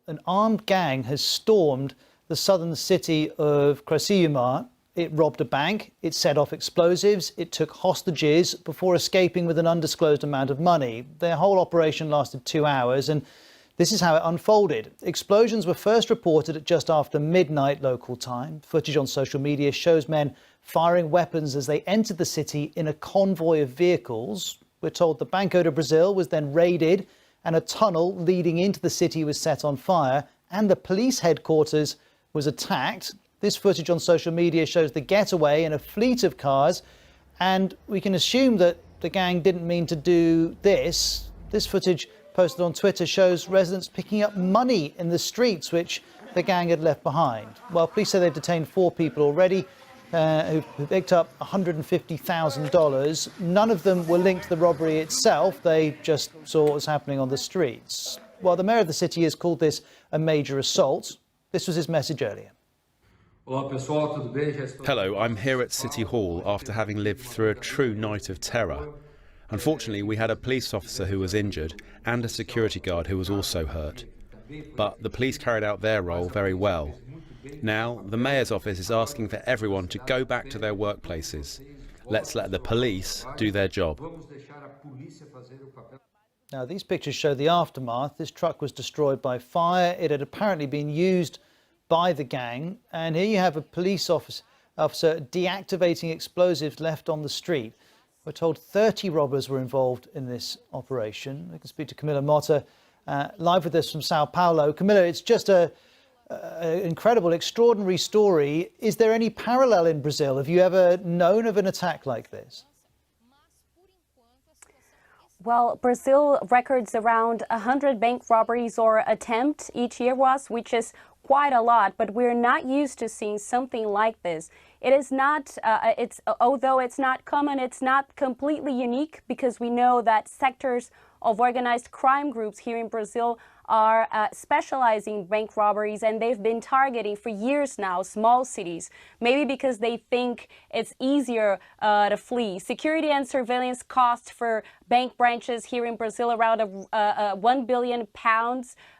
an armed gang has stormed the southern city of Criciúma. It robbed a bank, it set off explosives, it took hostages before escaping with an undisclosed amount of money. Their whole operation lasted 2 hours, and this is how it unfolded. Explosions were first reported at just after midnight local time. Footage on social media shows men firing weapons as they entered the city in a convoy of vehicles. We're told the Banco do Brasil was then raided, and a tunnel leading into the city was set on fire, and the police headquarters was attacked. This footage on social media shows the getaway in a fleet of cars, and we can assume that the gang didn't mean to do this. This footage posted on Twitter shows residents picking up money in the streets, which the gang had left behind. Well, police say they've detained 4 people already who picked up $150,000. None of them were linked to the robbery itself. They just saw what was happening on the streets. Well, the mayor of the city has called this a major assault. This was his message earlier. Hello, I'm here at City Hall after having lived through a true night of terror. Unfortunately, we had a police officer who was injured and a security guard who was also hurt. But the police carried out their role very well. Now, the Mayor's office is asking for everyone to go back to their workplaces. Let's let the police do their job. Now, these pictures show the aftermath. This truck was destroyed by fire. It had apparently been used by the gang. And here you have a police officer deactivating explosives left on the street. We're told 30 robbers were involved in this operation. We can speak to Camilla Motta, live with us from Sao Paulo. Camilla, it's just an incredible, extraordinary story. Is there any parallel in Brazil? Have you ever known of an attack like this? Well, Brazil records around 100 bank robberies or attempts each year, which is quite a lot, but we're not used to seeing something like this. It is not, although it's not common, it's not completely unique, because we know that sectors of organized crime groups here in Brazil are specializing in bank robberies, and they've been targeting for years now small cities, maybe because they think it's easier to flee. Security and surveillance cost for bank branches here in Brazil around £1 billion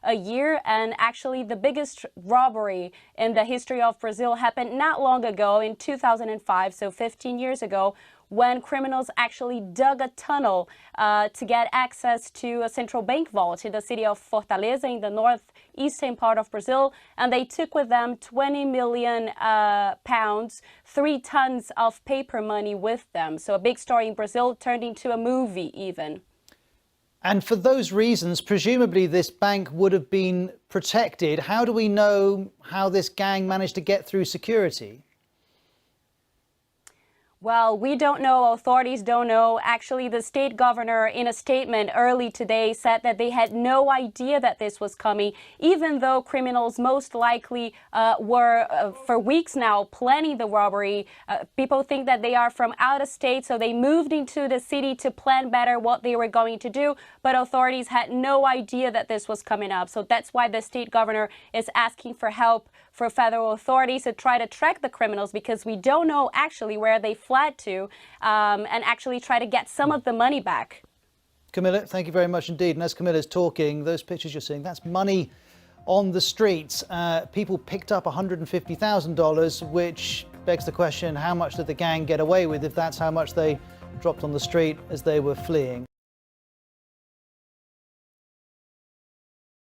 a year, and actually the biggest robbery in the history of Brazil happened not long ago in 2005, so 15 years ago, when criminals actually dug a tunnel to get access to a central bank vault in the city of Fortaleza in the northeastern part of Brazil, and they took with them 20 million pounds, 3 tons of paper money with them. So a big story in Brazil turned into a movie even. And for those reasons, presumably this bank would have been protected. How do we know how this gang managed to get through security? Well, we don't know. Authorities don't know. Actually, the state governor, in a statement early today, said that they had no idea that this was coming, even though criminals most likely were, for weeks now, planning the robbery. People think that they are from out of state, so they moved into the city to plan better what they were going to do. But authorities had no idea that this was coming up. So that's why the state governor is asking for help for federal authorities to try to track the criminals, because we don't know actually where they fled to, and actually try to get some of the money back. Camilla, thank you very much indeed. And as Camilla's talking, those pictures you're seeing, that's money on the streets. People picked up $150,000, which begs the question, how much did the gang get away with if that's how much they dropped on the street as they were fleeing?